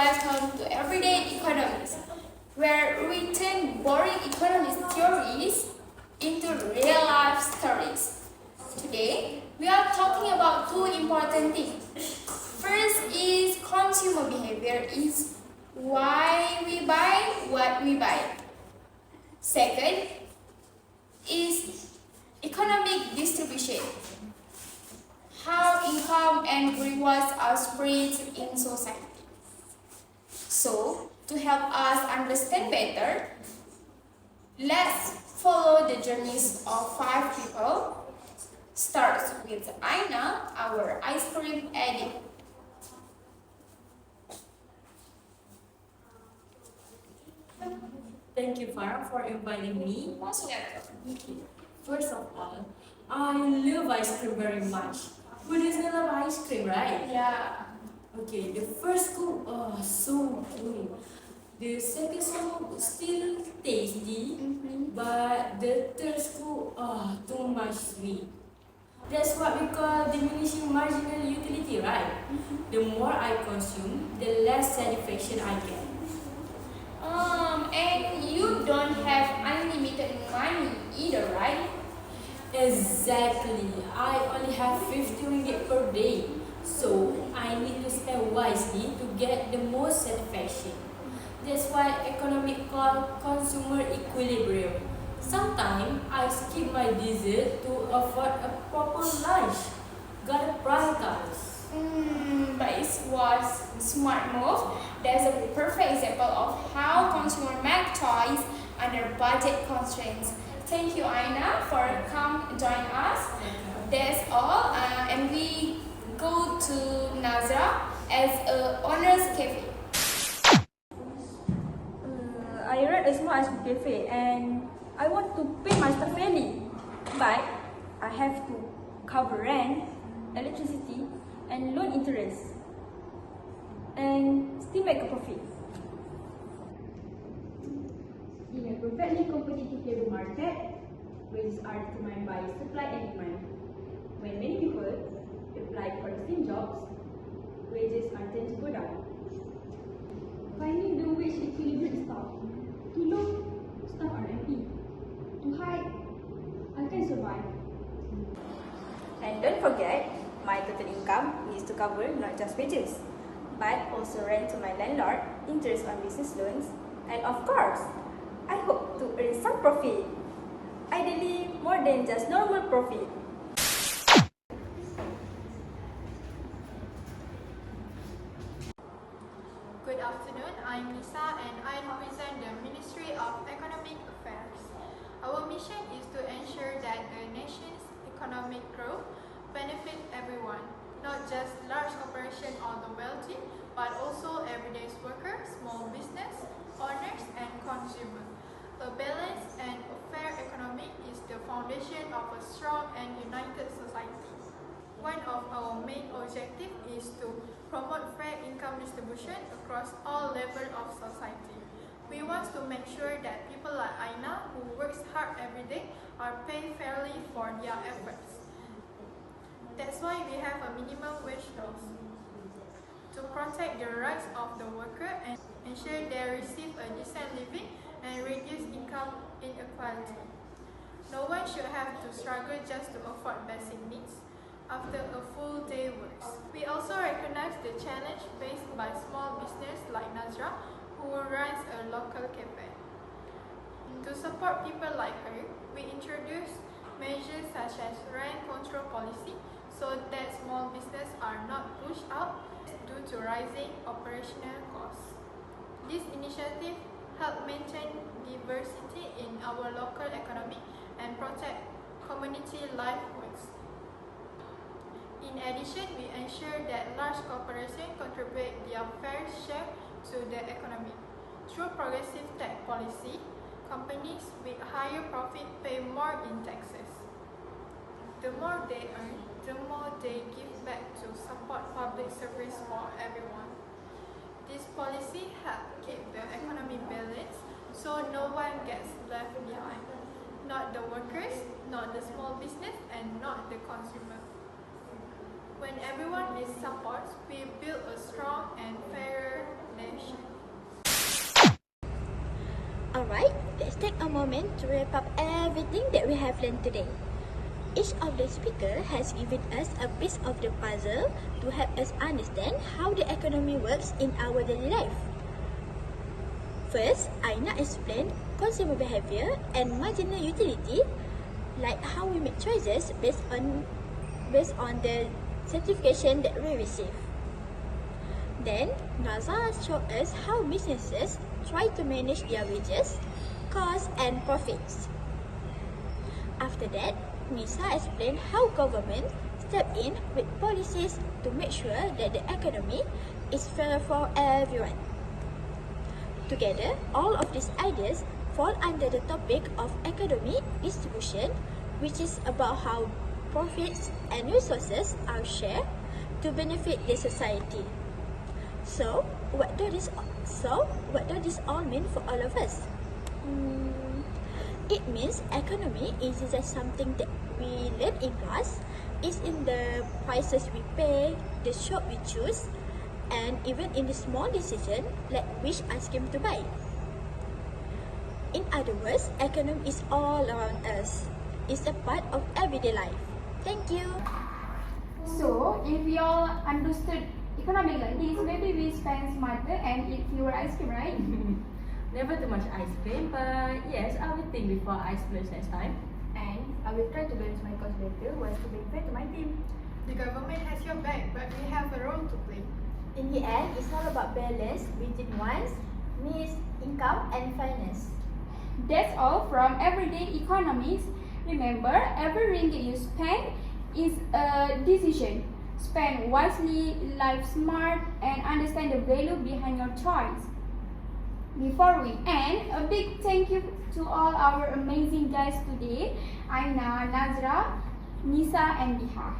welcome to Everyday Economics, where we turn boring economics theories into real-life stories. Today, we are talking about two important things. First is consumer behavior is why we buy what we buy. Second is economic distribution, how income and rewards are spread in society. So, to help us understand better, let's follow the journeys of 5 people. Starts with Aina, our ice cream addict. Thank you, Farah, for inviting me. Most welcome. First of all, I love ice cream very much. Who doesn't love ice cream, right? Yeah. Okay, the first scoop, so good. The second scoop still tasty, but the third scoop, too much sweet. That's what we call diminishing marginal utility, right? The more I consume, the less satisfaction I get. And you don't have unlimited money either, right? Exactly. I only have 50 ringgit per day. So I need to spend wisely to get the most satisfaction. That's why economic call consumer equilibrium. Sometimes I skip my dessert to afford a proper lunch. Gotta prioritize. But it was smart move. That's a perfect example of how consumers make choice under budget constraints. Thank you, Aina, for come join us. That's all, and we go to Nazra as a owner's cafe. I run a small ice cream cafe and I want to pay my staff fairly, but I have to cover rent, electricity, and loan interest, and still make a profit. In a perfectly competitive labor market, wages are determined by supply and demand. When many people apply for the same jobs, wages are tend to go down. Finding the wage equilibrium is tough. Too low, staff are empty. Too high, I can survive. And don't forget, my total income needs to cover not just wages, but also rent to my landlord, interest on business loans, and of course, I hope to earn some profit. Ideally, more than just normal profit. Good afternoon, I'm Lisa and I represent the Ministry of Economic Affairs. Our mission is to ensure that the nation's economic growth benefits everyone, not just large corporations or the wealthy, but also everyday workers, small business owners and consumers. A balanced and fair economy is the foundation of a strong and united society. One of our main objectives is to promote fair income distribution across all levels of society. We want to make sure that people like Aina, who works hard every day, are paid fairly for their efforts. That's why we have a minimum wage laws to protect the rights of the worker and ensure they receive a decent living and reduce income inequality. No one should have to struggle just to afford basic needs after a full day works. We also recognize the challenge faced by small business like Nazra, who runs a local cafe. To support people like her, we introduce measures such as rent control policy so that small businesses are not pushed out due to rising operational costs. This initiative helps maintain diversity in our local economy and protect community livelihoods. In addition, we ensure that large corporations contribute their fair share to the economy. Through progressive tax policy, companies with higher profit pay more in taxes. The more they earn, the more they give back to support public service for everyone. This policy helps keep the economy balanced so no one gets left behind. Not the workers, not the small business, and not the consumer. When everyone is supported, we build a strong and fairer nation. Alright, let's take a moment to wrap up everything that we have learned today. Each of the speakers has given us a piece of the puzzle to help us understand how the economy works in our daily life. First, Aina explained consumer behavior and marginal utility, like how we make choices based on the certification that we receive. Then, Naza showed us how businesses try to manage their wages, costs and profits. After that, Nisa explained how government step in with policies to make sure that the economy is fair for everyone. Together, all of these ideas fall under the topic of economic distribution, which is about how profits and resources are shared to benefit the society. So, what does this all mean for all of us? It means economy isn't just something that we learn in class. It's in the prices we pay, the shop we choose, and even in the small decision like which ice cream to buy. In other words, economy is all around us. It's a part of everyday life. Thank you. So, if we all understood economic like this, maybe we spend smarter and eat fewer ice cream, right? Never too much ice cream, but yes, I will think before I splurge next time. And I will try to balance my cost better while still being fair to my team. The government has your back, but we have a role to play. In the end, it's all about balance between wants, needs, income, and finance. That's all from Everyday Economics. Remember, every ringgit you spend is a decision. Spend wisely, live smart, and understand the value behind your choice. Before we end, a big thank you to all our amazing guests today, Aina, Nazra, Nisa, and Biha.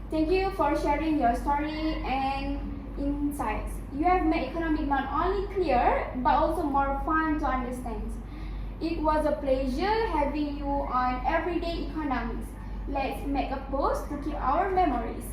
Thank you for sharing your story and insights. You have made economic not only clear, but also more fun to understand. It was a pleasure having you on Everyday Economics. Let's make a pause to keep our memories.